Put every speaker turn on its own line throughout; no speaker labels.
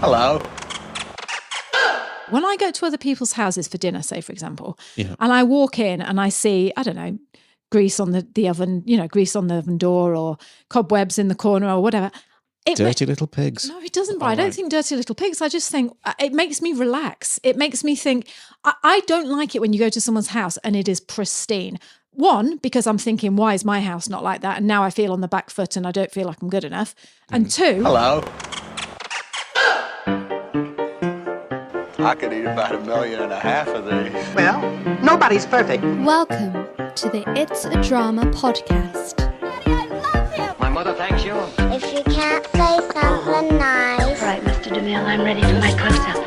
Hello.
When I go to other people's houses for dinner, say, for example,
Yeah.
and I walk in and I see, I don't know, grease on the oven, grease on the oven door or cobwebs in the corner or whatever.
Dirty little pigs.
No, it doesn't, but I don't think dirty little pigs. I just think it makes me relax. It makes me think, I don't like it when you go to someone's house and it is pristine. One, because I'm thinking, why is my house not like that? And now I feel on the back foot and I don't feel like I'm good enough. And two...
Hello. I could eat about 1.5 million of these.
Well, nobody's perfect.
Welcome to the It's a Drama podcast.
Daddy, I love him.
My mother thanks you.
If you can't say something nice.
All right, Mr. DeMille, I'm ready for my close-up.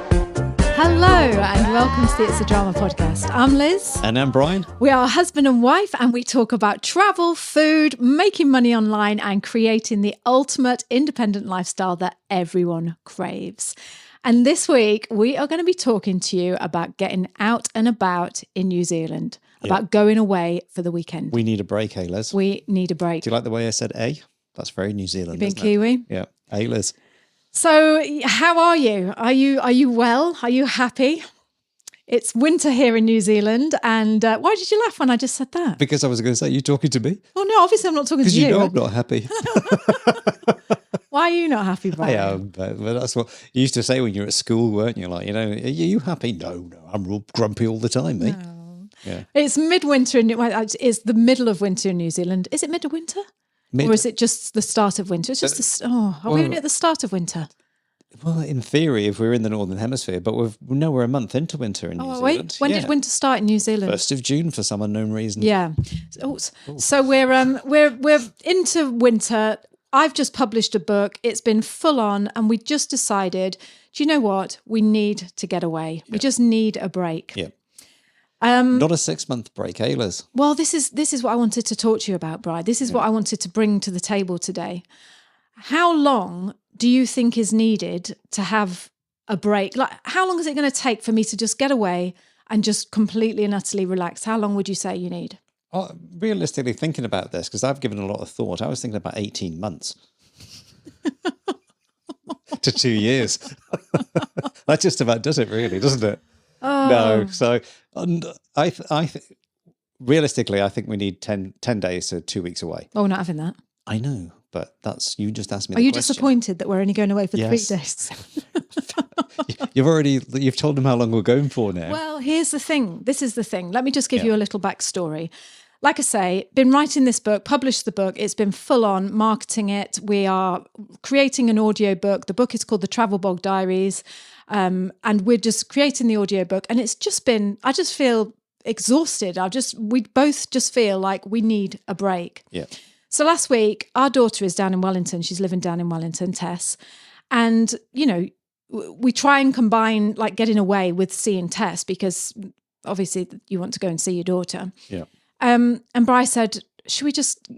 Hello and welcome to the It's a Drama podcast. I'm Liz.
And I'm Brian.
We are husband and wife and we talk about travel, food, making money online and creating the ultimate independent lifestyle that everyone craves. And this week, we are going to be talking to you about getting out and about in New Zealand, about going away for the weekend.
We need a break, eh, Liz?
We need a break.
Do you like the way I said A? That's very New Zealand,
You've been
isn't
Kiwi?
it? Yeah. A, Liz.
So how are you? Are you well? Are you happy? It's winter here in New Zealand. And why did you laugh when I just said that?
Because I was going to say, you talking to me?
Oh, no, obviously I'm not talking to
Because
you.
you know I'm not happy.
Why are you not happy, Brian?
I am, but that's what you used to say when you were at school, weren't you? Like, are you happy? No, I'm real grumpy all the time, mate.
No.
Yeah.
It's midwinter. It's the middle of winter in New Zealand. Is it midwinter? Or is it just the start of winter? It's just are we only at the start of winter?
Well, in theory, if we're in the Northern Hemisphere, but we're a month into winter in New Zealand.
Wait, when did winter start in New Zealand?
1st of June for some unknown reason.
Yeah. So we're into winter. I've just published a book. It's been full on, and we just decided, do you know what? We need to get away. We just need a break.
Yeah. Not a 6-month break, eh, Liz?
Well, this is what I wanted to talk to you about, Bri. This is what I wanted to bring to the table today. How long do you think is needed to have a break? Like, how long is it going to take for me to just get away and just completely and utterly relax? How long would you say you need?
Realistically, thinking about this, because I've given a lot of thought, I was thinking about 18 months to 2 years. That just about does it, really, doesn't it?
Oh.
No. So realistically, I think we need 10 days to 2 weeks away.
Oh, we're not having that.
I know, but you just asked me
Are
the
you
question.
disappointed that we're only going away for 3
Yes.
days?
You've told them how long we're going for now.
Well, here's the thing. This is the thing. Let me just give you a little backstory. Like I say, been writing this book, published the book. It's been full on marketing it. We are creating an audio book. The book is called The Travel Bog Diaries. And we're just creating the audio book. And it's just been, I just feel exhausted. We both just feel like we need a break.
Yeah.
So last week, our daughter is down in Wellington. She's living down in Wellington, Tess. And, we try and combine like getting away with seeing Tess because obviously you want to go and see your daughter.
Yeah.
And Bri said, should we just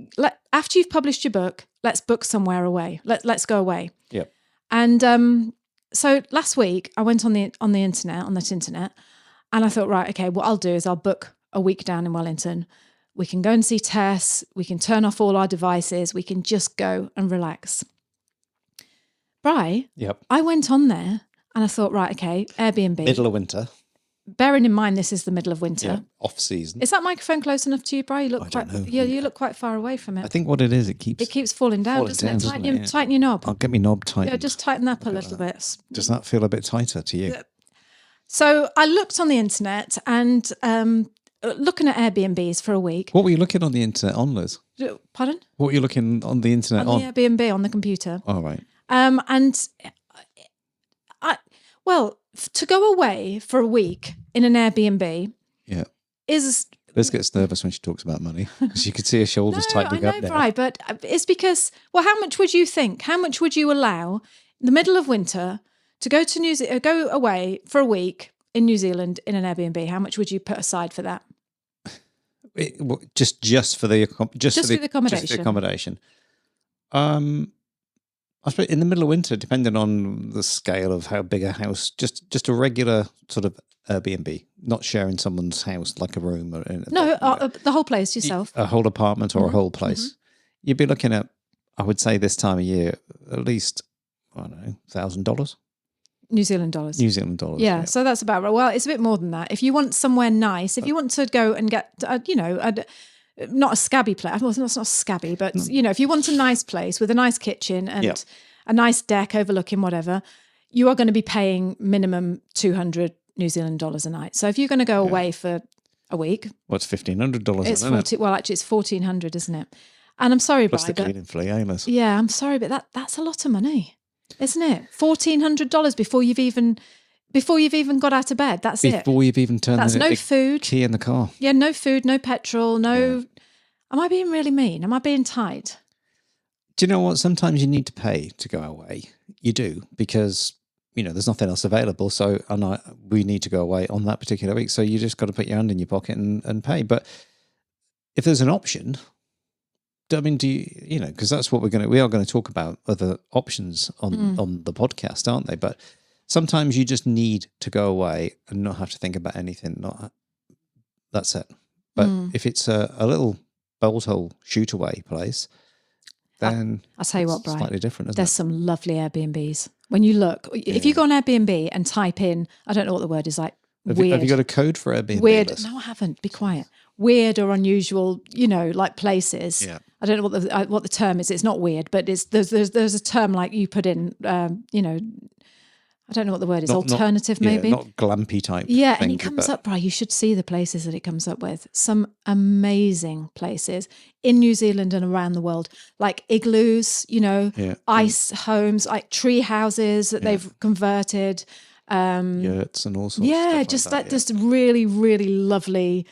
after you've published your book, let's book somewhere away. Let's go away.
Yeah.
And so last week I went on the internet, and I thought, right, okay, what I'll do is I'll book a week down in Wellington. We can go and see Tess. We can turn off all our devices. We can just go and relax. Bri,
Yep.
I went on there and I thought, right, okay, Airbnb.
Middle of winter.
Bearing in mind this is the middle of winter.
Yeah. Off season.
Is that microphone close enough to you, Bri? You look
I don't know.
you look quite far away from it.
I think what it is, it keeps
falling down,
falling
doesn't
down,
it?
doesn't it? Yeah.
Tighten your knob.
I'll get my knob tightened.
Yeah, just tighten that up a little bit.
Does that feel a bit tighter to you?
So I looked on the internet and looking at Airbnbs for a week.
What were you looking on the internet on, Liz?
Pardon?
What were you looking on the internet on?
The Airbnb on the computer.
All right.
To go away for a week in an Airbnb is...
Liz gets nervous when she talks about money because you could see her shoulders tightening up there.
Right, but it's because, how much would you think? How much would you allow in the middle of winter to go to go away for a week in New Zealand in an Airbnb? How much would you put aside for that?
Just for the accommodation.
Just for the accommodation.
I suppose in the middle of winter, depending on the scale of how big a house, just a regular sort of Airbnb, not sharing someone's house like a room.
The whole place yourself.
A whole apartment or a whole place. Mm-hmm. You'd be looking at, I would say this time of year, at least, I don't know, $1,000.
New Zealand dollars.
New Zealand dollars.
Yeah, so that's about right. Well, it's a bit more than that. If you want somewhere nice, if you want to go and get, not a scabby place. Well, it's not scabby, but if you want a nice place with a nice kitchen and a nice deck overlooking whatever, you are going to be paying minimum 200 New Zealand dollars a night. So if you're going to go away for a week,
what's $1,500?
It's 40. Well, actually, it's 1,400, isn't it? And I'm sorry,
Plus
Bri,
the cleaning fee, Liz.
Yeah, I'm sorry, but that's a lot of money, isn't it? $1,400 before you've even got out of bed. That's it.
Before you've even turned
no food.
Key in the car.
Yeah, no food, no petrol, no. Yeah. Am I being really mean? Am I being tight?
Do you know what? Sometimes you need to pay to go away. You do, because there's nothing else available. So we need to go away on that particular week. So you just got to put your hand in your pocket and pay. But if there's an option, I mean, because that's what we are going to talk about, other options on the podcast, aren't they? But sometimes you just need to go away and not have to think about anything. That's it. But if it's a little bolt hole shoot away place, then
I'll tell you what, Bri,
slightly different, isn't
there's
it?
some lovely Airbnbs. When you look, if you go on Airbnb and type in, I don't know what the word is, like weird.
Have you got a code for Airbnb?
Weird.
Liz?
No, I haven't. Be quiet. Weird or unusual, like places.
Yeah.
I don't know what the term is. It's not weird, but there's a term like you put in, I don't know what the word is. Alternative, maybe.
Not glampy type.
Yeah,
thing,
and it comes up, Bri. You should see the places that it comes up with. Some amazing places in New Zealand and around the world, like igloos, ice homes, like tree houses that they've converted.
Yurts and all sorts.
Yeah,
of
just
stuff like that,
just really, really lovely,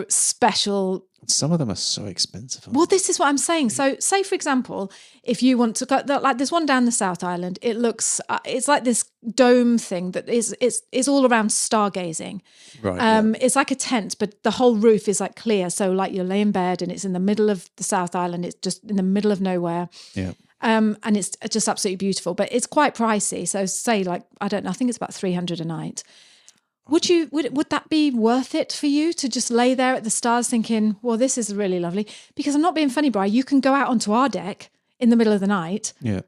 special.
Some of them are so expensive.
Well, this is what I'm saying. So, say for example, if you want to go, like there's one down the South Island. It looks, it's like this dome thing that is all around stargazing.
Right.
It's like a tent, but the whole roof is like clear. So, like you lay in bed, and it's in the middle of the South Island. It's just in the middle of nowhere.
Yeah.
And it's just absolutely beautiful, but it's quite pricey. So, say like I don't know. I think it's about $300 a night. Would that be worth it for you to just lay there at the stars thinking, well, this is really lovely? Because I'm not being funny, Bri. You can go out onto our deck in the middle of the night and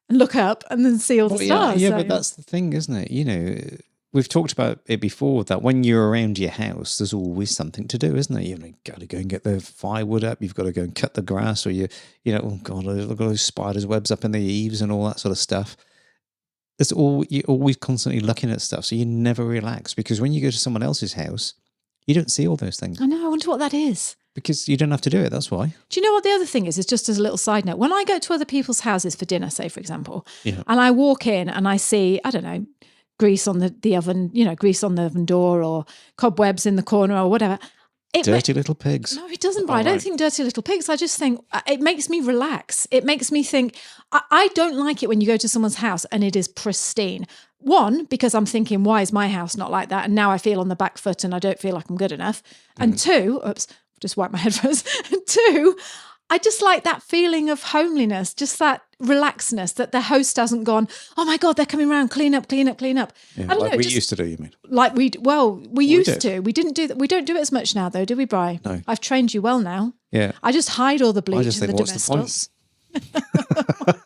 look up and then see all the stars.
Yeah, but that's the thing, isn't it? We've talked about it before, that when you're around your house, there's always something to do, isn't there? You've got to go and get the firewood up. You've got to go and cut the grass, or oh God, look at those spiders' webs up in the eaves and all that sort of stuff. You're always constantly looking at stuff, so you never relax, because when you go to someone else's house, you don't see all those things.
I know, I wonder what that is.
Because you don't have to do it, that's why.
Do you know what the other thing is? It's just as a little side note. When I go to other people's houses for dinner, say, for example, and I walk in and I see, I don't know, grease on the oven, grease on the oven door, or cobwebs in the corner or whatever.
Dirty little pigs.
No, it doesn't, Bri. I don't think dirty little pigs. I just think it makes me relax. It makes me think, I don't like it when you go to someone's house and it is pristine. One, because I'm thinking, why is my house not like that? And now I feel on the back foot and I don't feel like I'm good enough. And two, just wipe my head first. And two, I just like that feeling of homeliness, just that relaxedness, that the host hasn't gone, oh my God, they're coming around, clean up.
Yeah,
I don't know.
We used to do, you mean?
Like we used to. We didn't do that. We don't do it as much now, though, do we, Bri?
No.
I've trained you well now.
Yeah.
I just hide all the bleach
just
and the
think, what's
domestos.
the point?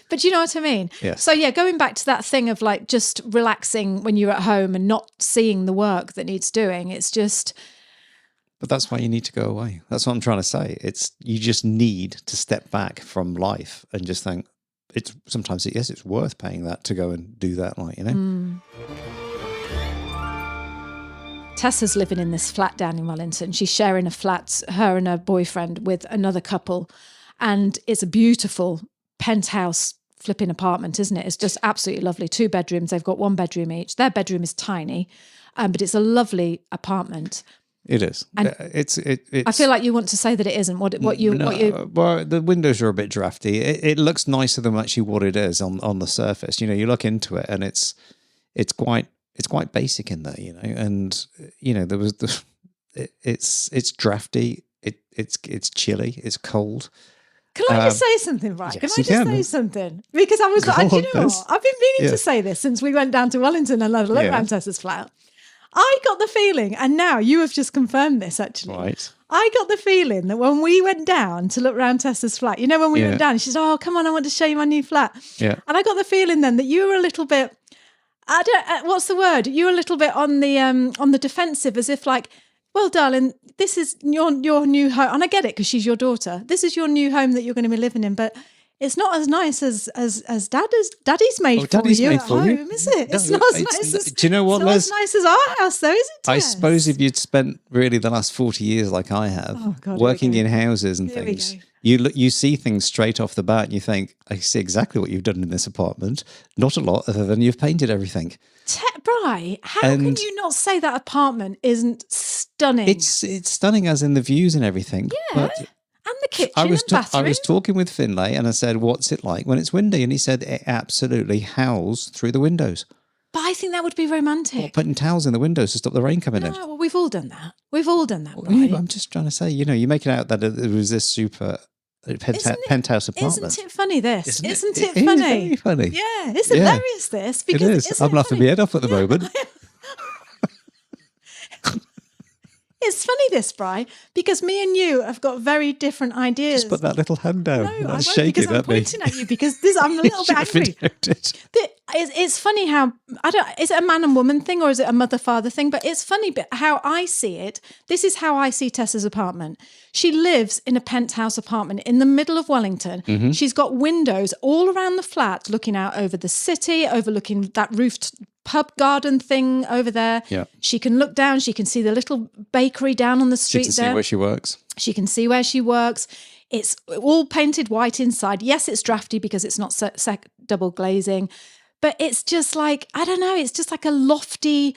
But you know what I mean?
Yes.
So yeah, going back to that thing of like just relaxing when you're at home and not seeing the work that needs doing, it's just...
But that's why you need to go away. That's what I'm trying to say. You just need to step back from life and just think, sometimes it's worth paying that to go and do that,
Tessa's living in this flat down in Wellington. She's sharing a flat, her and her boyfriend, with another couple. And it's a beautiful penthouse flipping apartment, isn't it? It's just absolutely lovely. 2 bedrooms. They've got 1 bedroom each. Their bedroom is tiny, but it's a lovely apartment.
It is.
And
it's.
I feel like you want to say that it isn't. Well,
the windows are a bit drafty. It looks nicer than actually what it is on the surface. You look into it and it's quite basic in there. And there was it's drafty. It's chilly. It's cold.
Can I just say something, right?
Yes,
can I just say something? Because I was like, do you know what? I've been meaning to say this since we went down to Wellington and had a look around Tessa's flat. I got the feeling, and now you have just confirmed this actually.
Right.
I got the feeling that when we went down to look around Tessa's flat, you know, when we
Yeah.
went down, she said, "Oh, come on, I want to show you my new flat."
Yeah.
And I got the feeling then that you were a little bit, what's the word? You were a little bit on the defensive, as if like, well, darling, this is your new home, and I get it because she's your daughter. This is your new home that you're going to be living in, but it's not as nice as Daddy's made for
Daddy's
you
made
at
for you.
home, is it?
No,
It's not as nice as.
do you know what,
it's not
Liz?
as nice as our house, though, is it?
I
Tess?
suppose if you'd spent really the last 40 years like I have,
Oh, God, here we
working
go.
in houses and
Here we
things,
go.
you see things straight off the bat and you think, I see exactly what you've done in this apartment. Not a lot other than you've painted everything.
Bri, how can
And-
you not say that apartment isn't stunning?
It's stunning as in the views and everything.
Yeah.
But
And the kitchen
I was
and bathroom.
I was talking with Finlay and I said, what's it like when it's windy? And he said it absolutely howls through the windows.
But I think that would be romantic.
Putting towels in the windows to stop the rain coming in.
No, well, we've all done that. We've all done that,
Yeah,
right?
but I'm just trying to say, you make it out that it was this super penthouse apartment.
Isn't it funny, this?
Isn't
Isn't
it?
it
It is
funny?
very funny.
Yeah, it's
Yeah.
hilarious, this.
It
Because
is.
isn't
I'm
it
laughing
funny?
my head off at the moment.
It's funny, this, Bri, because me and you have got very different ideas.
Just put that little hand down.
No, I
That's
won't,
shaking
because I'm
at me.
pointing at you because I'm a little bit angry. It's funny how is it a man and woman thing or is it a mother-father thing? But it's funny how I see it. This is how I see Tessa's apartment. She lives in a penthouse apartment in the middle of Wellington.
Mm-hmm.
She's got windows all around the flat, looking out over the city, overlooking that roofed pub garden thing over there.
Yeah.
She can look down. She can see the little bakery down on the
She
street
can see
there.
where she works.
She can see where she works. It's all painted white inside. Yes, it's drafty because it's not double glazing, but it's just like, I don't know, it's just like a lofty,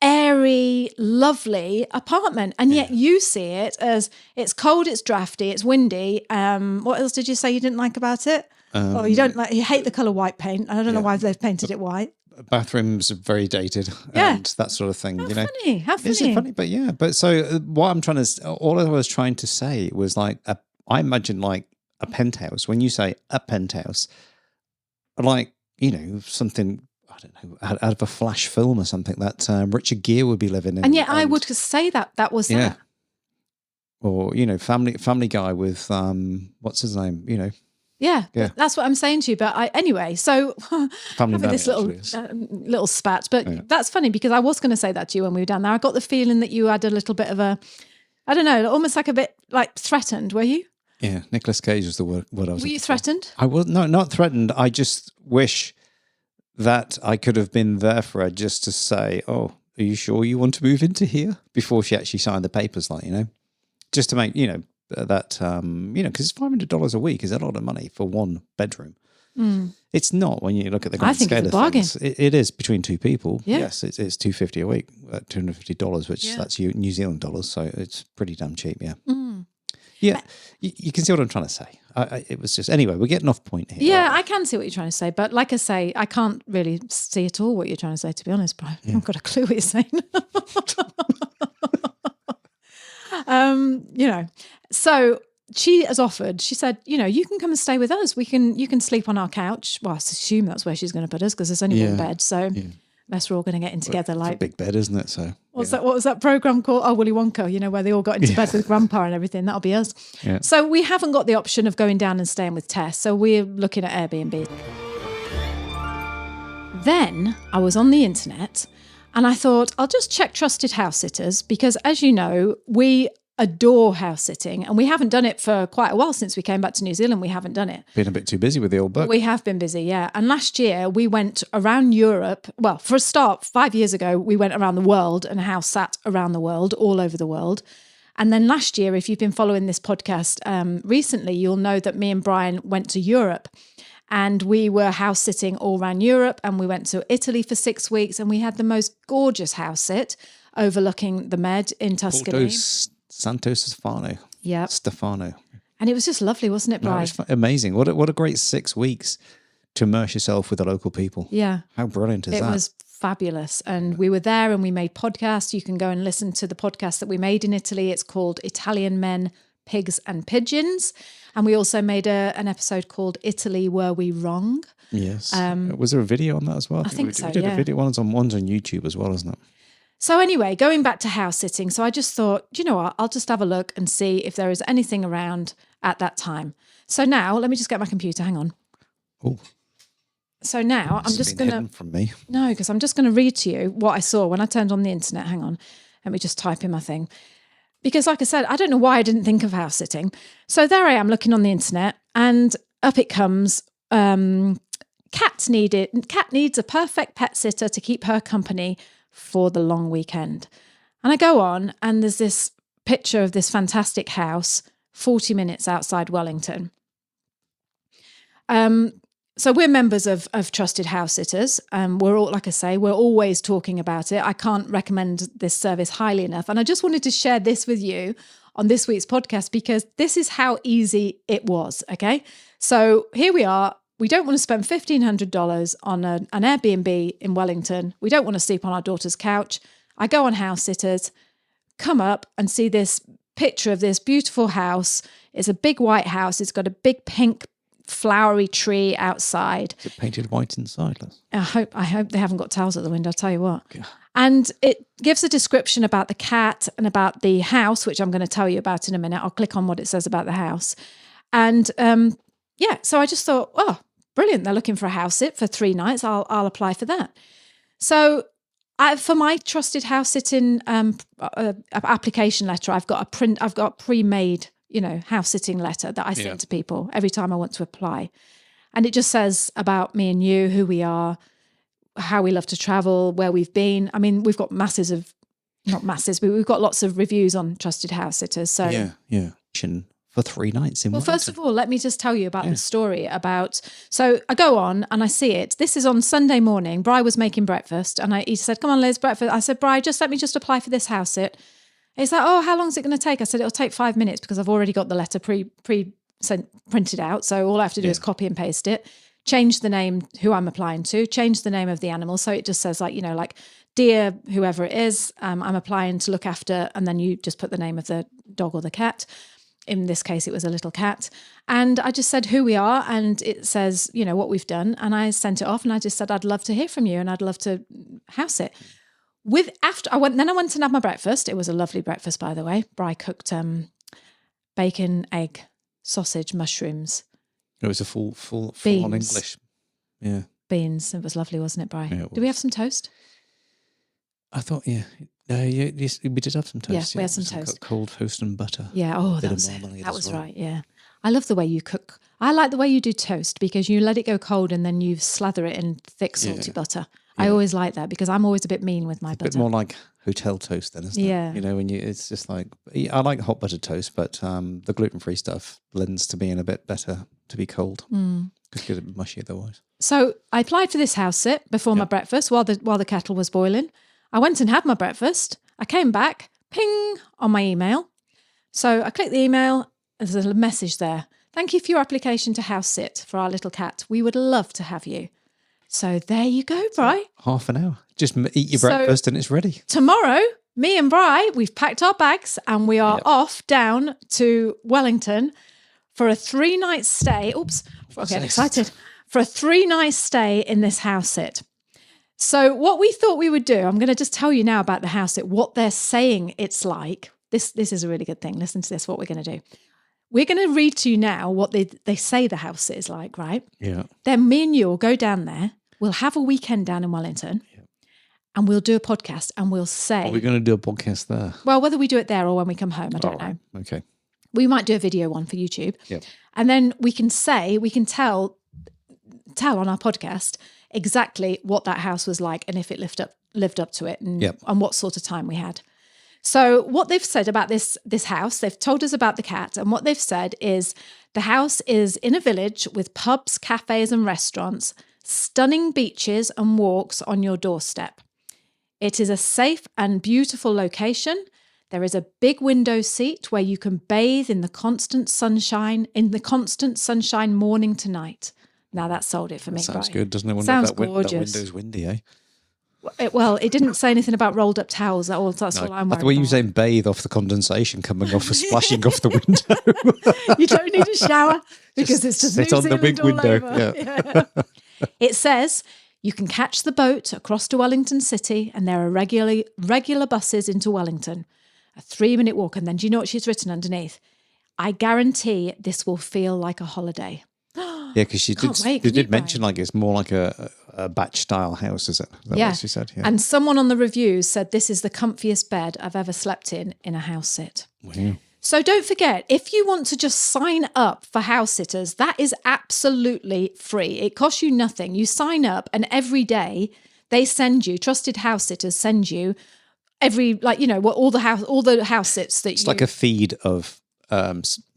airy, lovely apartment. And yet you see it as it's cold, it's drafty, it's windy. What else did you say you didn't like about it? You hate the colour white paint. I don't know why they've painted it white.
Bathrooms are very dated
Yeah.
and that sort of thing.
How funny.
Is it funny? But yeah. But so what I'm trying to, all I was trying to say was like, I imagine like a penthouse. When you say a penthouse, like, something, I don't know, out of a Flash film or something that Richard Gere would be living in.
And yet I would say that was
yeah.
that.
Or, Family Guy with, what's his name,
Yeah,
Yeah.
that's what I'm saying to you. But anyway, so
Family
having
Guy
this little
actually is.
little spat. But that's funny because I was going to say that to you when we were down there. I got the feeling that you had a little bit of a, I don't know, almost like a bit like threatened. Were you?
Yeah, Nicolas Cage was the word I was.
Were you
looking for.
threatened?
I was not threatened. I just wish that I could have been there for her just to say, "Oh, are you sure you want to move into here?" Before she actually signed the papers, just to make that because it's $500 a week is a lot of money for one bedroom. It's not when you look at the grand
think it's
scale
a
of
bargain.
things. It is between two people.
Yeah.
Yes, it's $250 a week, $250, which that's New Zealand dollars, so it's pretty damn cheap. Yeah. Yeah, you can see what I'm trying to say. It was just anyway. We're getting off point here.
Yeah, I can see what you're trying to say, but like I say, I can't really see at all what you're trying to say. To be honest, Brian, I haven't got a clue what you're saying. So she has offered. She said, you can come and stay with us. You can sleep on our couch. Well, I assume that's where she's going to put us because there's only one bed. So unless we're all going to get in together,
It's a
like
big bed, isn't it? So
What was that program called? Oh, Willy Wonka, where they all got into bed with Grandpa and everything. That'll be us.
Yeah.
So we haven't got the option of going down and staying with Tess. So we're looking at Airbnb. Then I was on the internet and I thought, I'll just check trusted house sitters because, as you know, we adore house sitting and we haven't done it for quite a while since we came back to New Zealand. We haven't done it.
been a bit too busy with the old book.
We have been busy, yeah. And last year we went around Europe. Well, for a start, 5 years ago, we went around the world and house sat around the world, all over the world. And then last year, if you've been following this podcast recently, you'll know that me and Brian went to Europe and we were house sitting all around Europe and we went to Italy for 6 weeks and we had the most gorgeous house sit overlooking the Med in Tuscany.
Santo Stefano.
Yeah.
Stefano.
And it was just lovely, wasn't it,
No,
Brian?
it's amazing. What a great 6 weeks to immerse yourself with the local people.
Yeah.
How brilliant is that?
It was fabulous. And we were there and we made podcasts. You can go and listen to the podcast that we made in Italy. It's called Italian Men, Pigs and Pigeons. And we also made an episode called Italy, Were We Wrong?
Yes. Was there a video on that as well?
I think so,
We did
yeah.
a video. One's on YouTube as well, isn't it?
So anyway, going back to house sitting. So I just thought, do you know what? I'll just have a look and see if there is anything around at that time. So now, let me just get my computer. Hang on.
Oh,
So now I'm just going to...
from me.
No, because I'm just going to read to you what I saw when I turned on the internet. Hang on. Let me just type in my thing. Because like I said, I don't know why I didn't think of house sitting. So there I am looking on the internet and up it comes. Cat needs a perfect pet sitter to keep her company for the long weekend. And I go on and there's this picture of this fantastic house 40 minutes outside Wellington. So we're members of Trusted House Sitters. We're all, like I say, we're always talking about it. I can't recommend this service highly enough. And I just wanted to share this with you on this week's podcast because this is how easy it was, okay? So here we are. We don't want to spend $1,500 on an Airbnb in Wellington. We don't want to sleep on our daughter's couch. I go on House Sitters, come up and see this picture of this beautiful house. It's a big white house. It's got a big pink flowery tree outside.
Is it painted white inside, Liz?
I hope they haven't got towels at the window, I'll tell you what. Okay. And it gives a description about the cat and about the house, which I'm going to tell you about in a minute. I'll click on what it says about the house. And so I just thought, oh, brilliant. They're looking for a house sit for 3 nights. I'll apply for that. So for my Trusted House Sitting application letter, I've got a pre-made house sitting letter that I send to people every time I want to apply. And it just says about me and you, who we are, how we love to travel, where we've been. I mean, we've got not masses, but we've got lots of reviews on Trusted House Sitters. So
yeah. For 3 nights in Wellington.
First of all, let me just tell you about the story about, so I go on and I see it. This is on Sunday morning. Bri was making breakfast and he said, come on, Liz, breakfast. I said, Bri, let me apply for this house sit. He's like, oh, how long is it going to take? I said, it'll take 5 minutes because I've already got the letter printed out. So all I have to do is copy and paste it, change the name, who I'm applying to, change the name of the animal. So it just says like dear, whoever it is, I'm applying to look after. And then you just put the name of the dog or the cat. In this case, it was a little cat. And I just said who we are. And it says, what we've done. And I sent it off and I just said, I'd love to hear from you and I'd love to house it. I went and had my breakfast. It was a lovely breakfast, by the way. Bri cooked bacon, egg, sausage, mushrooms.
It was a full on English. Yeah.
Beans. It was lovely, wasn't it, Bri?
Yeah,
Did we have some toast?
I thought, we did have some toast.
Yeah, we had some toast.
Cold toast and butter.
Yeah, that was right, yeah. I love the way you cook. I like the way you do toast because you let it go cold and then you slather it in thick, salty butter. Yeah. I always like that because I'm always a bit mean with my butter.
A bit more like hotel toast then, isn't it?
Yeah.
It's just like, I like hot buttered toast, but the gluten-free stuff blends to being a bit better to be cold. Because it's mushy otherwise.
So I applied for this house sit before my breakfast while the kettle was boiling. I went and had my breakfast. I came back, ping, on my email. So I clicked the email. There's a message there. Thank you for your application to house sit for our little cat. We would love to have you. So there you go, Bri.
Half an hour. Just eat your breakfast and it's ready.
Tomorrow, me and Bri, we've packed our bags and we are off down to Wellington for a 3-night stay. Oops, I'm getting excited. For a 3-night stay in this house sit. So what we thought we would do, I'm going to just tell you now about the house sit, what they're saying it's like. This is a really good thing. Listen to this, what we're going to do. We're going to read to you now what they say the house sit is like, right?
Yeah.
Then me and you will go down there. We'll have a weekend down in Wellington and we'll do a podcast and we'll say...
Are we going to do a podcast there?
Well, whether we do it there or when we come home, I don't know.
Okay.
We might do a video one for YouTube.
Yeah.
And then we can tell on our podcast exactly what that house was like and if it lived up to it and what sort of time we had. So what they've said about this house, they've told us about the cat, and what they've said is the house is in a village with pubs, cafes and restaurants, stunning beaches and walks on your doorstep. It is a safe and beautiful location. There is a big window seat where you can bathe in the constant sunshine morning to night. Now that sold it for me.
Sounds good, doesn't it?
Sounds
that
gorgeous.
That window's windy, eh?
It didn't say anything about rolled up towels. That's all I'm worried
the way you
about.
saying bathe off the condensation coming off or splashing off the window.
You don't need a shower because it's just
sit
New
on the
Zealand
big
all
window.
over. Yeah. It says You can catch the boat across to Wellington City, and there are regular buses into Wellington. A 3-minute walk. And then do you know what she's written underneath? I guarantee this will feel like a holiday.
Yeah, because she
Can't
did,
wait,
mention like it's more like a batch style house, is it? Is that what she said? Yeah.
And someone on the reviews said this is the comfiest bed I've ever slept in a house sit.
Wow.
So don't forget, if you want to just sign up for house sitters, that is absolutely free. It costs you nothing. You sign up and every day they send you, trusted house sitters send you all the house sits that
It's like a feed of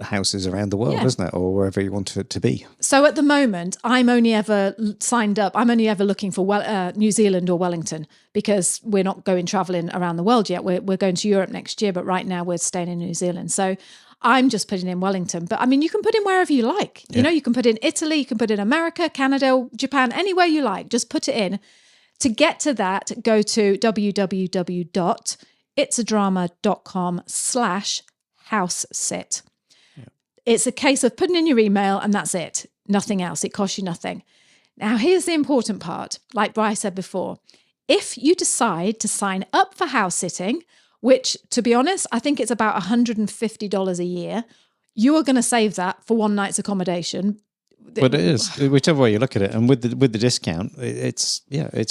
houses around the world, isn't it? Or wherever you want it to be.
So at the moment, I'm only ever signed up. I'm only ever looking for New Zealand or Wellington because we're not going traveling around the world yet. We're going to Europe next year, but right now we're staying in New Zealand. So I'm just putting in Wellington. But I mean, you can put in wherever you like. You know, you can put in Italy, you can put in America, Canada, Japan, anywhere you like. Just put it in. To get to that, go to www.itsadrama.com/house-sit. It's a case of putting in your email and that's it. Nothing else. It costs you nothing. Now, here's the important part. Like Bri said before, if you decide to sign up for house sitting, which to be honest, I think it's about $150 a year, you are going to save that for one night's accommodation.
But it is, whichever way you look at it. And with the discount, it's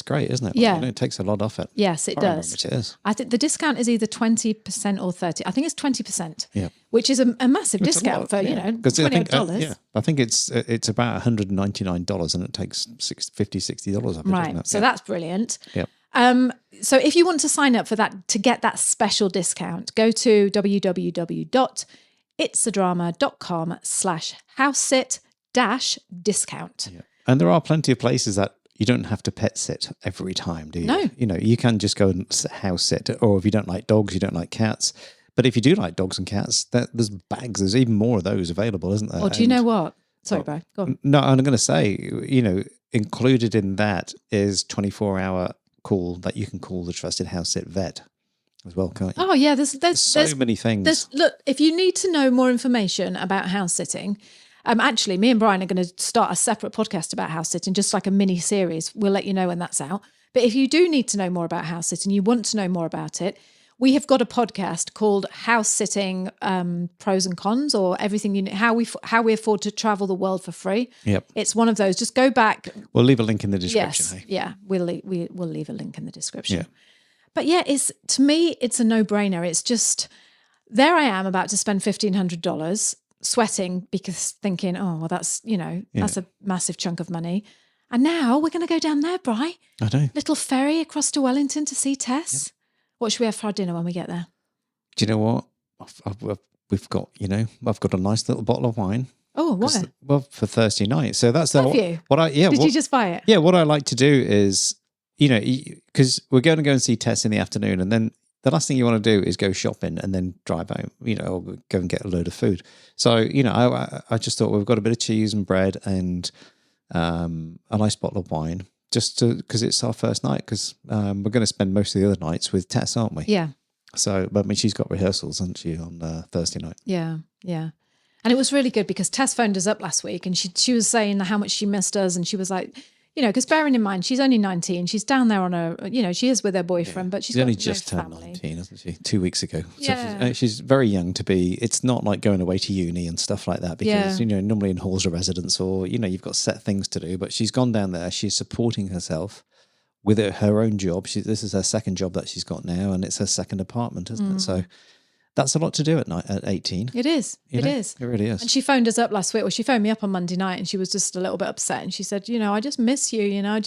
great, isn't it?
Yeah.
You know, it takes a lot off it.
Yes, it does.
Which it is.
I think the discount is either 20% or 30%. I think it's 20%.
Yeah.
Which is a massive
It's
discount for, $28.
I think it's about $199 and it takes $50-$60 off it,
Right.
doesn't it?
So that's brilliant.
Yeah.
So if you want to sign up for that, to get that special discount, go to www.itsadrama.com/house-sit-discount.
Yeah. And there are plenty of places that you don't have to pet sit every time, do you?
No.
You know, you can just go and house sit, or if you don't like dogs, you don't like cats. But if you do like dogs and cats, there's bags. There's even more of those available, isn't there?
Or do you know what? Sorry, Bri. Go on.
No, I'm going to say, you know, included in that is 24-hour call that you can call the trusted house sit vet as well, can't you?
Oh, yeah. There's
so many things.
Look, if you need to know more information about house sitting, actually, me and Brian are going to start a separate podcast about house sitting, just like a mini series. We'll let you know when that's out. But if you do need to know more about house sitting, you want to know more about it, we have got a podcast called House Sitting Pros and Cons, or everything you know, how we afford to travel the world for free.
Yep.
It's one of those. Just go back.
We'll leave a link in the description.
Yes,
hey?
yeah, we'll leave a link in the description.
Yeah.
But yeah, to me, it's a no-brainer. It's just, there I am about to spend $1,500 sweating because thinking, oh, well, that's a massive chunk of money. And now we're going to go down there, Bri.
I know.
Little ferry across to Wellington to see Tess. Yep. What should we have for our dinner when we get there?
Do you know what? We've got, I've got a nice little bottle of wine.
Oh, what?
Well, for Thursday night. So that's
Have you? Did you just buy it?
Yeah, what I like to do is, because we're going to go and see Tess in the afternoon, and then the last thing you want to do is go shopping and then drive home, or go and get a load of food. So, I just thought we've got a bit of cheese and bread and a nice bottle of wine, just because it's our first night, because we're going to spend most of the other nights with Tess, aren't we?
Yeah.
So, but I mean, she's got rehearsals, hasn't she, on Thursday night?
Yeah, yeah. And it was really good because Tess phoned us up last week and she was saying how much she missed us, and she was like, because bearing in mind, she's only 19. She's down there on she is with her boyfriend, but she's
only just turned
family.
19, hasn't she? 2 weeks ago.
Yeah.
So she's very young to be, it's not like going away to uni and stuff like that, because, normally in halls of residence or, you've got set things to do, but she's gone down there. She's supporting herself with her own job. This is her second job that she's got now, and it's her second apartment, isn't it? So that's a lot to do at night at 18.
It is. It is.
It really is.
And she phoned us up last week. Well, she phoned me up on Monday night and she was just a little bit upset. And she said, I just miss you, And I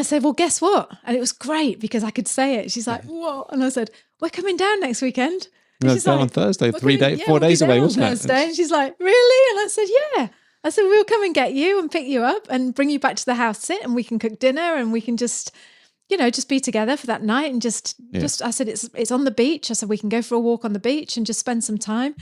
said, well, guess what? And it was great because I could say it. She's like, what? And I said, we're coming down next weekend. And she's like,
on Thursday, 4 days away, wasn't it?
Thursday. And she's like, really? And I said, yeah. I said, we'll come and get you and pick you up and bring you back to the house sit, and we can cook dinner and we can just be together for that night and just I said, it's on the beach. I said, we can go for a walk on the beach and just spend some time.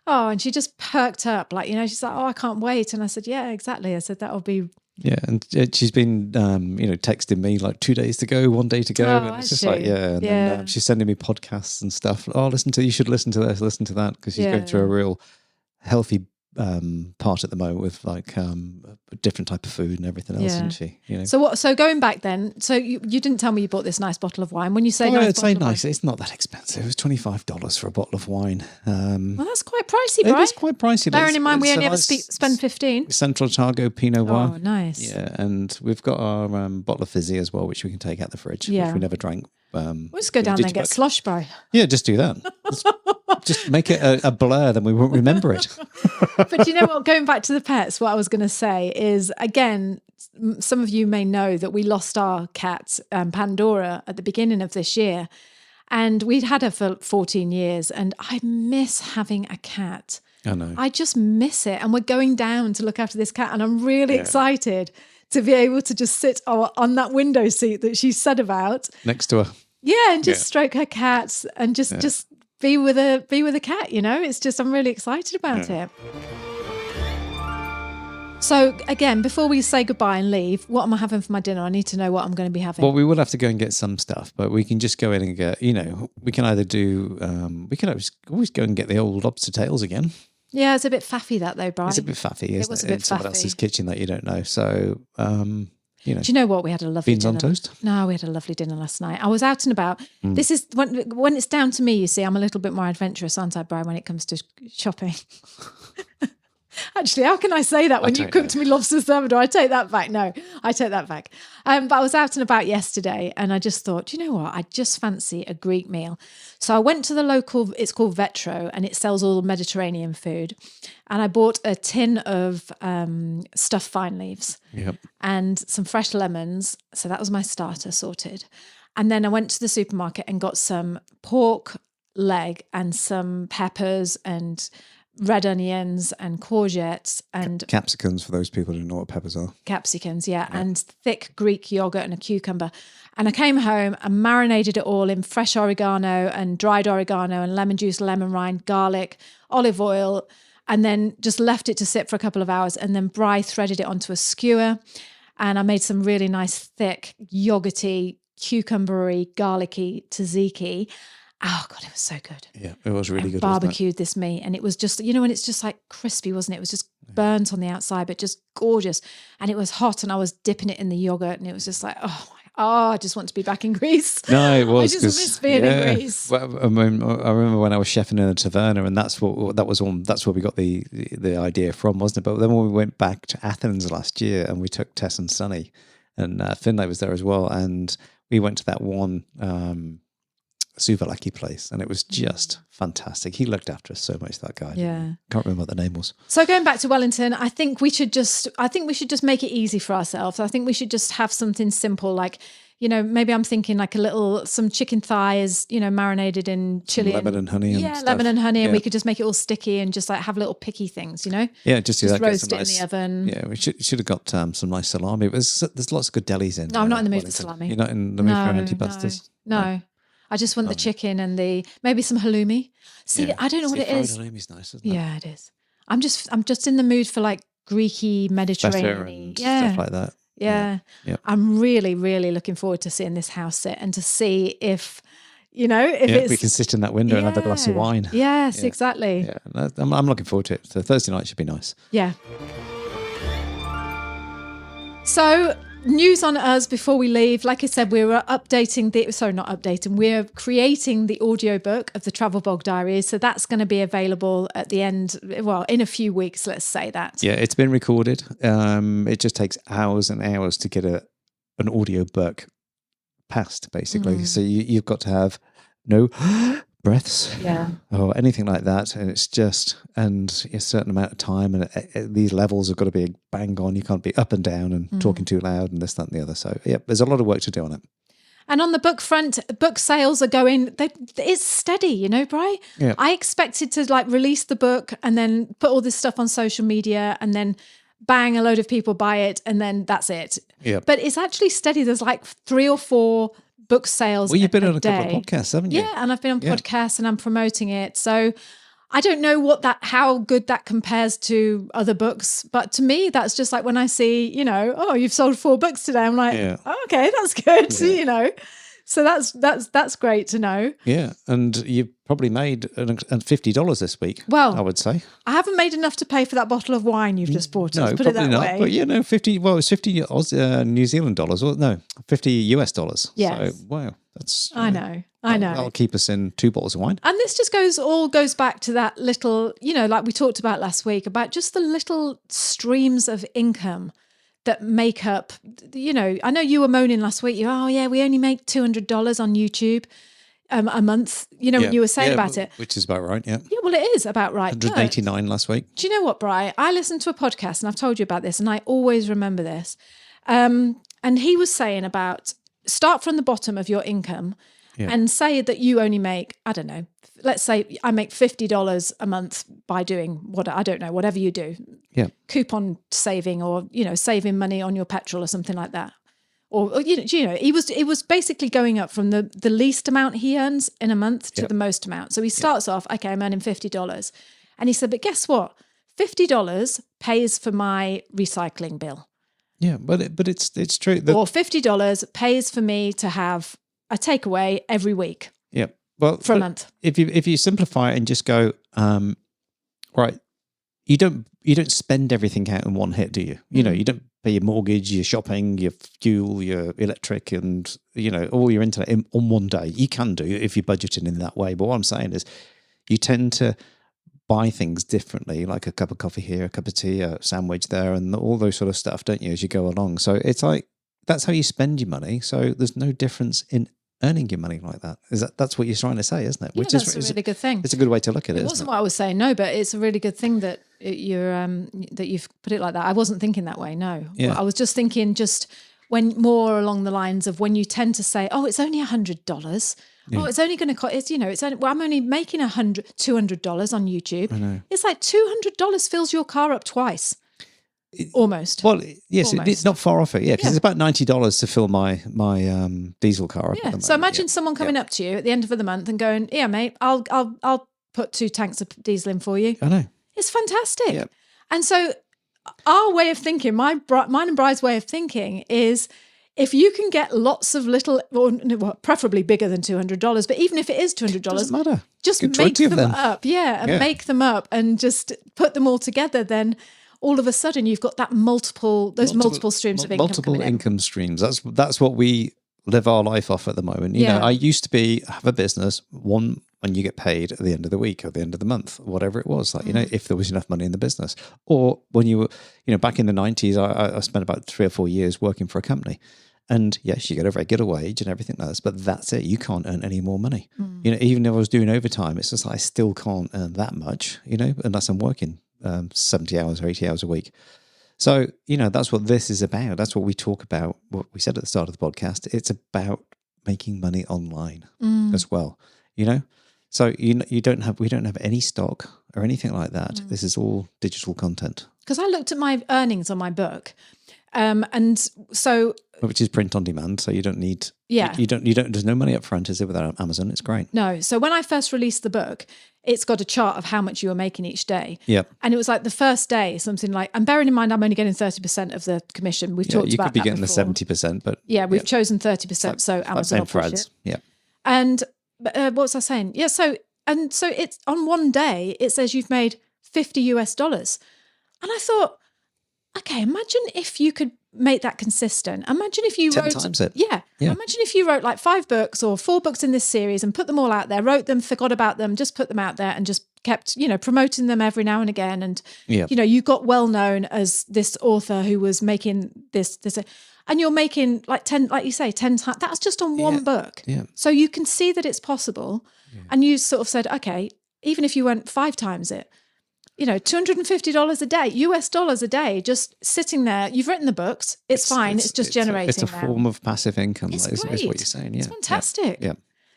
Oh, and she just perked up she's like, oh, I can't wait. And I said, yeah, exactly. I said, that'll be.
Yeah. And she's been, texting me like 2 days to go, 1 day to go.
Oh,
and it's just like, And then she's sending me podcasts and stuff. Oh, you should listen to this, listen to that. Because she's going through a real healthy part at the moment with like a different type of food and everything else, isn't she? You know.
So going back then, so you didn't tell me you bought this nice bottle of wine. When you say
it's not that expensive. It was $25 for a bottle of wine.
Well, that's quite pricey, Bri.
It is quite pricey.
Bearing in mind we only ever spend 15.
Central Otago Pinot Noir.
Oh, nice.
Yeah, and we've got our bottle of fizzy as well, which we can take out the fridge, which we never drank.
We'll just go down there and get slosh, Bri.
Yeah, just do that. Just make it a blur, then we won't remember it.
But you know what? Going back to the pets, what I was going to say is, again, some of you may know that we lost our cat, Pandora, at the beginning of this year. And we'd had her for 14 years. And I miss having a cat.
I know.
I just miss it. And we're going down to look after this cat. And I'm really excited to be able to just sit on that window seat that she said about.
Next to her.
Yeah, and just stroke her cat and just be with a cat, you know? It's just, I'm really excited about it. So again, before we say goodbye and leave, what am I having for my dinner? I need to know what I'm going to be having.
Well, we will have to go and get some stuff, but we can just go in and get, you know, we can either do, we can always go and get the old lobster tails again.
Yeah, it's a bit faffy that though, Brian.
It's a bit faffy, isn't it?
It was a bit
in someone
faffy.
else's kitchen that you don't know. So, you know.
Do you know what? We had a lovely
Beans
dinner.
on toast?
No, we had a lovely dinner last night. I was out and about. This is, when it's down to me, you see, I'm a little bit more adventurous, aren't I, Brian, when it comes to shopping? Actually, how can I say that when you cooked me lobster thermidor? I take that back. No, I take that back. But I was out and about yesterday and I just thought, do you know what? I just fancy a Greek meal. So I went to the local, it's called Vetro, and it sells all Mediterranean food. And I bought a tin of stuffed vine leaves and some fresh lemons. So that was my starter sorted. And then I went to the supermarket and got some pork leg and some peppers and red onions and courgettes and
capsicums, for those people who know what peppers are.
Capsicums, and thick Greek yogurt and a cucumber. And I came home and marinated it all in fresh oregano and dried oregano and lemon juice, lemon rind, garlic, olive oil, and then just left it to sit for a couple of hours. And then Bri threaded it onto a skewer. And I made some really nice, thick, yogurty, cucumbery, garlicky tzatziki. Oh, God, it was so good.
Yeah, it was really good.
Barbecued this meat. And it was just, you know, and it's just like crispy, wasn't it? It was just burnt on the outside, but just gorgeous. And it was hot and I was dipping it in the yogurt and it was just like, I just want to be back in Greece.
No, it was.
I just miss being in Greece.
Well, I remember when I was chefing in a taverna, and that's where we got the idea from, wasn't it? But then when we went back to Athens last year and we took Tess and Sonny, and Finlay was there as well, and we went to that one souvlaki place, and it was just fantastic. He looked after us so much, that guy.
Yeah,
can't remember what the name was.
So going back to Wellington, I think we should just make it easy for ourselves. I think we should just have something simple, like, you know, maybe I'm thinking like some chicken thighs, you know, marinated in chili,
lemon and honey,
lemon and honey, and we could just make it all sticky and just like have little picky things, you know.
Yeah, just do that.
Roast it in the oven.
Yeah, we should have got some nice salami. There's lots of good delis in.
No, I'm not in the mood for salami.
You're not in the mood for antipastas.
No. I just want the chicken and maybe some halloumi. See, I don't know what it is.
Halloumi's nice, isn't it?
Yeah, it is. I'm just in the mood for like Greeky, Mediterranean,
stuff like that.
Yeah. I'm really, really looking forward to seeing this house sit and to see if, you know, if
we can sit in that window and have a glass of wine.
Yes, exactly.
Yeah, I'm looking forward to it. So Thursday night should be nice.
Yeah. So, news on us before we leave. Like I said, we're we're creating the audiobook of the Travel Bog Diaries. So that's going to be available at the end, in a few weeks, let's say that.
Yeah, it's been recorded. It just takes hours and hours to get an audiobook passed, basically. So you've got to have no breaths or anything like that, and it's just a certain amount of time, and these levels have got to be bang on. You can't be up and down and talking too loud and this, that and the other. So there's a lot of work to do on it.
And on the book front, book sales are going, it's steady, you know, Bri?
Yeah.
I expected to like release the book and then put all this stuff on social media and then bang, a load of people buy it and then that's it.
Yeah.
But it's actually steady. There's like 3 or 4 book sales.
Well, you've been on a
day.
couple of podcasts, haven't you?
Yeah, and I've been on podcasts and I'm promoting it. So I don't know how good that compares to other books, but to me, that's just like when I see, you know, you've sold 4 books today. I'm like, okay, that's good, you know. So that's great to know.
Yeah, and you probably made $50 this week.
Well,
I would say
I haven't made enough to pay for that bottle of wine you've just bought us.
no,
Put it
probably
that
not.
way.
But yeah, no, 50. Well, it's 50 New Zealand dollars. Well, no, $50 US.
Yes.
So wow, that's.
I know.
That'll keep us in 2 bottles of wine.
And this just goes back to that little, like we talked about last week, about just the little streams of income that make up, I know you were moaning last week, we only make $200 on YouTube a month, when you were saying about it.
Which is about right, yeah.
Yeah, well, it is about right.
189 last week.
Do you know what, Bri? I listened to a podcast and I've told you about this and I always remember this. And he was saying about start from the bottom of your income and say that you only make, I don't know, let's say I make $50 a month by doing whatever you do.
Yeah.
Coupon saving or, saving money on your petrol or something like that. Or it was basically going up from the least amount he earns in a month to the most amount. So he starts off, okay, I'm earning $50. And he said, but guess what? $50 pays for my recycling bill.
Yeah, but it's true.
Or $50 pays for me to have a takeaway every week.
Yeah. Well,
for a month.
If you simplify it and just go, right, you don't spend everything out in one hit, do you? You don't pay your mortgage, your shopping, your fuel, your electric, and all your internet on one day. You can do if you're budgeting in that way. But what I'm saying is, you tend to buy things differently, like a cup of coffee here, a cup of tea, a sandwich there, and all those sort of stuff, don't you? As you go along, so it's like that's how you spend your money. So there's no difference in earning your money like that. That's what you're trying to say, isn't it?
Yeah, that's a really good thing.
It's a good way to look at it.
It wasn't what I was saying, no, but it's a really good thing that that you've put it like that. I wasn't thinking that way, no.
Yeah.
I was just thinking when more along the lines of when you tend to say, oh, it's only $100. Oh, it's only going to cost. I'm only making $200 on YouTube.
I know.
It's like $200 fills your car up twice. Almost.
Well, yes,
Almost.
it's not far off it. Yeah, because it's about $90 to fill my diesel car up.
Yeah. So imagine someone coming up to you at the end of the month and going, "Yeah, mate, I'll put 2 tanks of diesel in for you."
I know.
It's fantastic.
Yeah.
And so our way of thinking, mine and Bri's way of thinking is, if you can get lots of little, preferably bigger than $200, but even if it is $200,
doesn't matter.
Just
Get
make
20 of
them up. Yeah, and make them up and just put them all together. Then all of a sudden you've got that multiple streams of income.
Multiple income streams. That's what we live our life off at the moment. You know, I used to have a business, one when you get paid at the end of the week or the end of the month, whatever it was, like, if there was enough money in the business. Or when you were, back in the 90s, I spent about 3 or 4 years working for a company. And yes, you get a regular wage and everything like this, but that's it. You can't earn any more money. Even if I was doing overtime, it's just like I still can't earn that much, unless I'm working 70 hours or 80 hours a week. So, that's what this is about. That's what we talk about, what we said at the start of the podcast. It's about making money online as well, So we don't have any stock or anything like that. This is all digital content. Because
I looked at my earnings on my book. And so,
which is print on demand, so you don't need. Yeah, you don't. There's no money up front, is it? Without Amazon, it's great.
No. So when I first released the book, it's got a chart of how much you were making each day.
Yeah.
And it was like the first day, something like, and bearing in mind, I'm only getting 30% of the commission. We've talked about that. You could be getting
the 70%, but
we've chosen 30%. So Amazon will push it.
Yeah.
And what was I saying? Yeah. So it's on one day it says you've made $50, and I thought, okay, imagine if you could make that consistent. Imagine if you
10
wrote
times it.
Yeah. Imagine if you wrote like 5 books or 4 books in this series and put them all out there, wrote them, forgot about them, just put them out there and just kept, promoting them every now and again. And, you got well known as this author who was making this, and you're making like 10, like you say, 10 times. That's just on one book.
Yeah.
So you can see that it's possible. Yeah. And you sort of said, okay, even if you went 5 times it, $250 a day, US dollars a day, just sitting there. You've written the books. It's fine. It's just generating.
It's a form of passive income, is what you're saying. Yeah.
It's fantastic.
Yeah.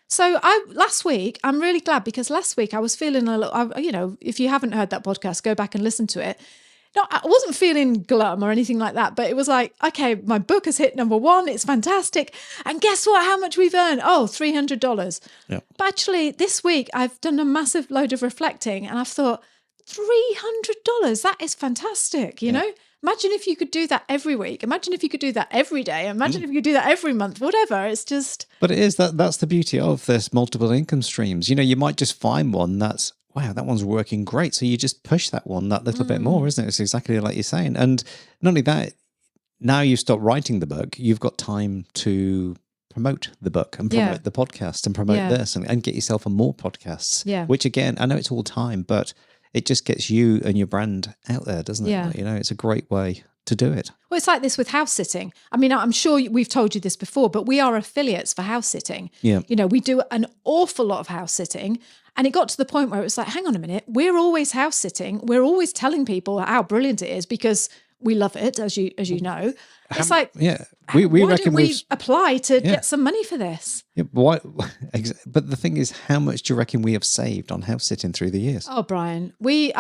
So last week, I'm really glad, because last week I was feeling a little, if you haven't heard that podcast, go back and listen to it. No, I wasn't feeling glum or anything like that, but it was like, okay, my book has hit number 1. It's fantastic. And guess what? How much we've earned? Oh, $300.
Yeah.
But actually this week I've done a massive load of reflecting and I've thought, $300, that is fantastic, you know? Imagine if you could do that every week. Imagine if you could do that every day. Imagine if you could do that every month, whatever. It's just...
But it is that's the beauty of this multiple income streams. You know, you might just find one that's, wow, that one's working great. So you just push that one that little bit more, isn't it? It's exactly like you're saying. And not only that, now you stop writing the book, you've got time to promote the book and promote the podcast and promote this and get yourself on more podcasts.
Yeah.
Which again, I know it's all time, but it just gets you and your brand out there, doesn't it?
Yeah.
You know, it's a great way to do it.
Well, it's like this with house sitting. I mean, I'm sure we've told you this before, but we are affiliates for house sitting.
Yeah.
You know, we do an awful lot of house sitting. And it got to the point where it was like, hang on a minute, we're always house sitting. We're always telling people how brilliant it is because we love it, as you know. It's like,
we
why
reckon
don't we apply to get some money for this?
Yeah, but the thing is, how much do you reckon we have saved on house sitting through the years?
Oh, Brian, do you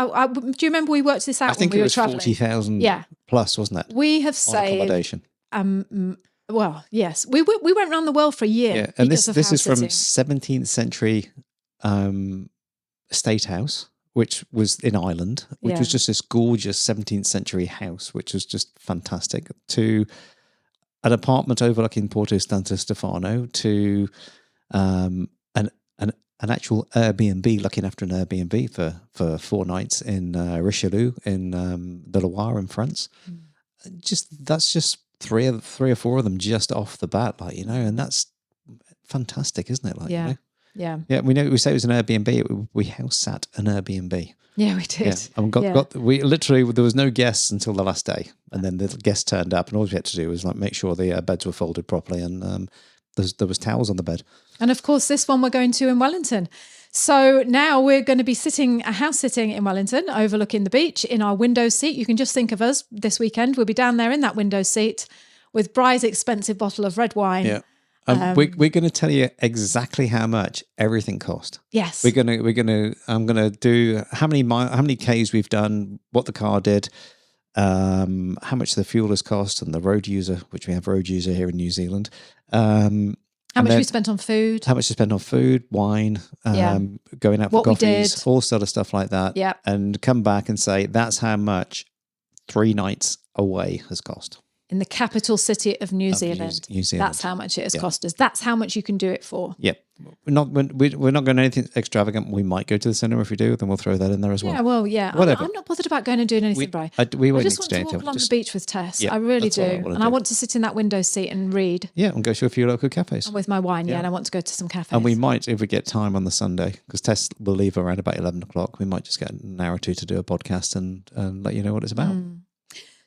remember we worked this out
I think
when we
it
were
was
traveling?
40,000 plus, wasn't it?
We have
on
saved
accommodation.
Well, yes, we went around the world for a year.
Yeah, and this
because of
is from
house sitting.
17th century estate house, which was in Ireland, which was just this gorgeous 17th century house, which was just fantastic, to an apartment overlooking Porto Santo Stefano, to an actual Airbnb, looking after an Airbnb for 4 nights in Richelieu in the Loire in France. That's just three or four of them just off the bat, like, you know, and that's fantastic, isn't it? Like, you know? Yeah. We say it was an Airbnb. We house sat an Airbnb.
Yeah, we did.
Yeah. And we literally, there was no guests until the last day, and then the guests turned up, and all we had to do was like make sure the beds were folded properly, and there was towels on the bed.
And of course, this one we're going to in Wellington. So now we're going to be house sitting in Wellington, overlooking the beach in our window seat. You can just think of us this weekend. We'll be down there in that window seat with Bri's expensive bottle of red wine.
Yeah. We're going to tell you exactly how much everything cost.
Yes.
I'm going to do how many Ks we've done, what the car did, how much the fuel has cost, and the road user, which we have road user here in New Zealand.
How much we spent on food.
How much to spend on food, wine, going out for
What we
coffees,
did.
all sort of stuff like that.
Yeah.
And come back and say, that's how much 3 nights away has cost.
In the capital city of New Zealand.
New Zealand.
That's how much it has cost us. That's how much you can do it for.
Yeah. We're not going to anything extravagant. We might go to the cinema if we do, then we'll throw that in there as well.
Yeah, well, yeah.
Whatever.
I'm not bothered about going and doing anything, Bri.
We won't
I just want to
exchange
walk
it.
along the beach with Tess.
Yeah,
I really
that's all I
do.
wanna
And I
do.
want to sit in that window seat and read.
Yeah, and go to a few local cafes.
With my wine, and I want to go to some cafes.
And we might, if we get time on the Sunday, because Tess will leave around about 11 o'clock, we might just get an hour or two to do a podcast and let you know what it's about.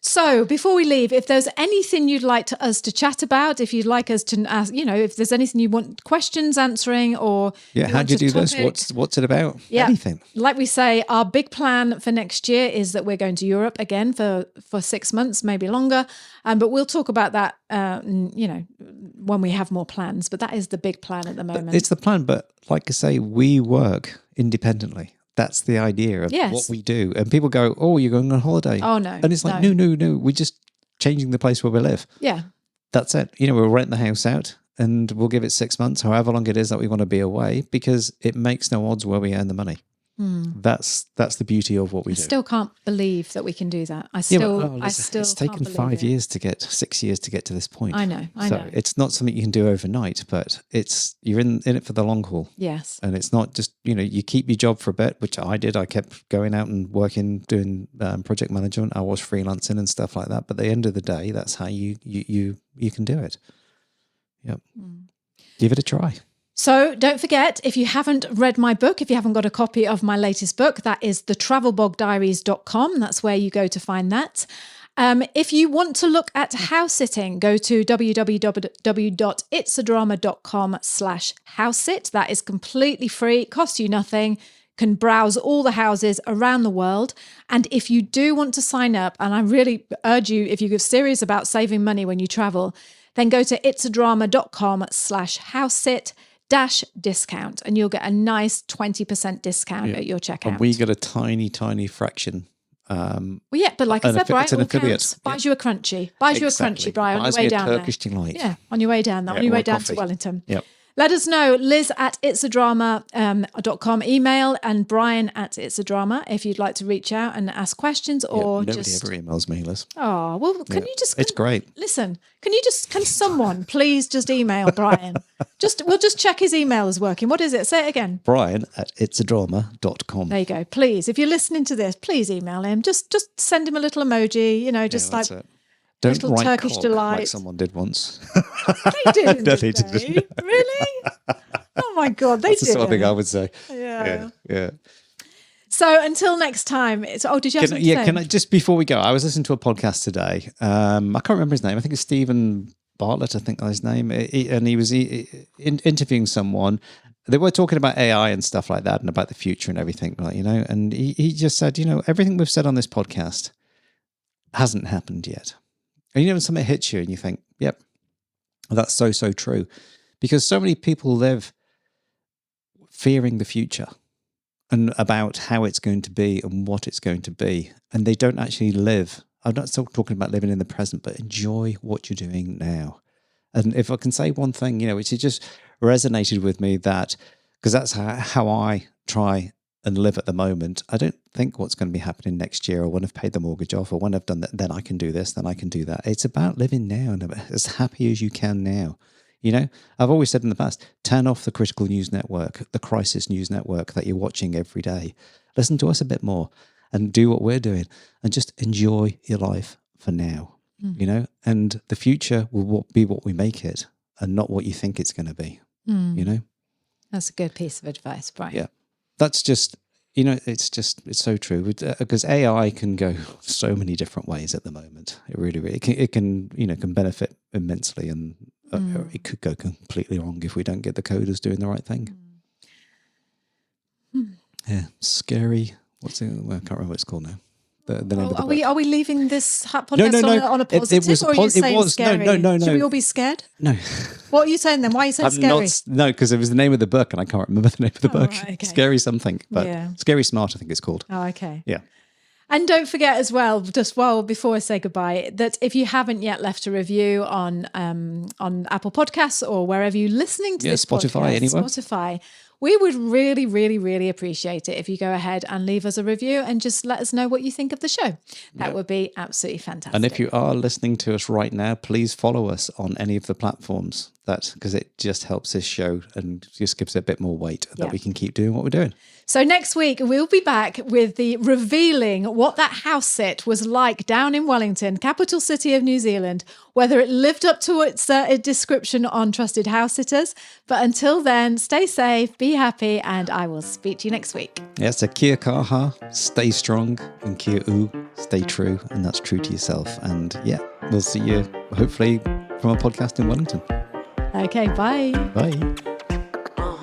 So before we leave, if there's anything you'd like us to chat about, if you'd like us to ask, if there's anything you want questions answering, or
how do you do this? What's it about?
Yeah.
Anything.
Like we say, our big plan for next year is that we're going to Europe again for 6 months, maybe longer. But we'll talk about that, when we have more plans. But that is the big plan at the moment.
It's the plan, but like I say, we work independently. That's the idea of
Yes.
what we do. And people go, oh, you're going on holiday.
Oh, no.
And it's like, no. We're just changing the place where we live.
Yeah.
That's it. We'll rent the house out and we'll give it 6 months, however long it is that we want to be away, because it makes no odds where we earn the money. That's the beauty of what we do.
I still can't believe that we can do that. It's
taken 5 years to get 6 years to get to this point.
I know.
So it's not something you can do overnight, but you're in it for the long haul.
Yes.
And it's not just, you keep your job for a bit, which I did. I kept going out and working, doing project management. I was freelancing and stuff like that. But at the end of the day, that's how you can do it. Yep. Give it a try.
So don't forget, if you haven't read my book, if you haven't got a copy of my latest book, that is thetravelbogdiaries.com. That's where you go to find that. If you want to look at house sitting, go to www.itsadrama.com/housesit. That is completely free, costs you nothing. Can browse all the houses around the world. And if you do want to sign up, and I really urge you, if you're serious about saving money when you travel, then go to itsadrama.com/housesit-discount, and you'll get a nice 20% discount at your checkout.
And we get a tiny, tiny fraction.
Well, yeah, but like I said, Bri,
it's an affiliate.
Buys you a crunchy. Buys you a crunchy, Bri, on your way down there.
Turkish delight.
Yeah, on your way down there, on your way down to Wellington.
Yep.
Let us know, Liz at itsadrama.com email and Brian at itsadrama if you'd like to reach out and ask questions or
Nobody
just...
ever emails me, Liz.
Oh, well, can you just...
It's great.
Listen, can someone please just email Brian? We'll just check his email is working. What is it? Say it again.
Brian at itsadrama.com.
There you go. Please, if you're listeing to this, please email him. Just send him a little emoji, just
that's
like...
it. Don't
Little
write
Turkish
cock
delight.
like someone did once.
They didn't,
No,
did
they
they?
didn't.
Really? Oh my God, they
That's the
did.
sort of thing I would say.
Yeah. So until next time, did you have something to say?
Can I just before we go? I was listening to a podcast today. I can't remember his name. I think it's Stephen Bartlett. I think that's his name. And he was interviewing someone. They were talking about AI and stuff like that, and about the future and everything, And he just said, everything we've said on this podcast hasn't happened yet. And when something hits you and you think, yep, that's so true. Because so many people live fearing the future and about how it's going to be and what it's going to be. And they don't actually live. I'm not still talking about living in the present, but enjoy what you're doing now. And if I can say one thing, which it just resonated with me because that's how I try and live at the moment. I don't think what's going to be happening next year or when I've paid the mortgage off or when I've done that, then I can do this, then I can do that. It's about living now and as happy as you can now. I've always said in the past, turn off the critical news network, the crisis news network that you're watching every day. Listen to us a bit more and do what we're doing and just enjoy your life for now, and the future will be what we make it and not what you think it's going to be,
That's a good piece of advice, Brian.
Yeah. That's just, it's so true because AI can go so many different ways at the moment. It really, it can benefit immensely and it could go completely wrong if we don't get the coders doing the right thing. Yeah. Scary. I can't remember what it's called now. The name of the book.
Are we leaving this podcast on a positive or are you saying scary?
No.
Should we all be scared?
No.
What are you saying then? Why are you saying scary?
No, because it was the name of the book and I can't remember the name of the book.
Right, okay.
Scary something, but Scary Smart, I think it's called.
Oh, okay.
Yeah.
And don't forget as well, before I say goodbye, that if you haven't yet left a review on Apple Podcasts or wherever you're listening to this
Spotify,
podcast,
anywhere.
Spotify, we would really, really, really appreciate it if you go ahead and leave us a review and just let us know what you think of the show. That would be absolutely fantastic.
And if you are listening to us right now, please follow us on any of the platforms because it just helps this show and just gives it a bit more weight that we can keep doing what we're doing.
So next week, we'll be back with the revealing what that house sit was like down in Wellington, capital city of New Zealand, whether it lived up to its description on Trusted House Sitters. But until then, stay safe, be happy, and I will speak to you next week.
Yeah, so kia kaha, stay strong, and kia u, stay true, and that's true to yourself. And we'll see you hopefully from a podcast in Wellington.
Okay, bye.
Bye.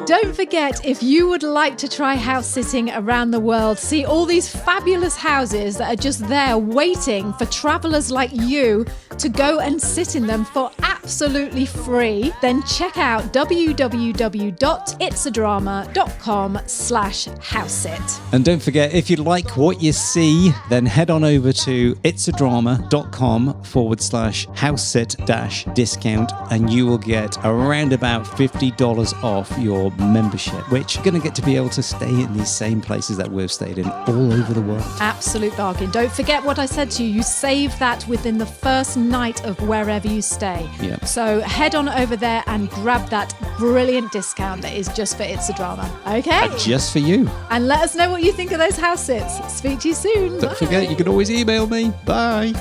Don't forget, if you would like to try house sitting around the world, see all these fabulous houses that are just there waiting for travellers like you to go and sit in them for absolutely free, then check out www.itsadrama.com/housesit.
And don't forget, if you like what you see, then head on over to itsadrama.com/housesit-discount and you will get around about $50 off your membership, which you're going to get to be able to stay in these same places that we've stayed in all over the world.
Absolute bargain. Don't forget what I said to you. You save that within the first night of wherever you stay.
Yep.
So head on over there and grab that brilliant discount that is just for It's a Drama. Okay?
Just for you.
And let us know what you think of those house sits. Speak to you soon.
Don't forget, you can always email me. Bye.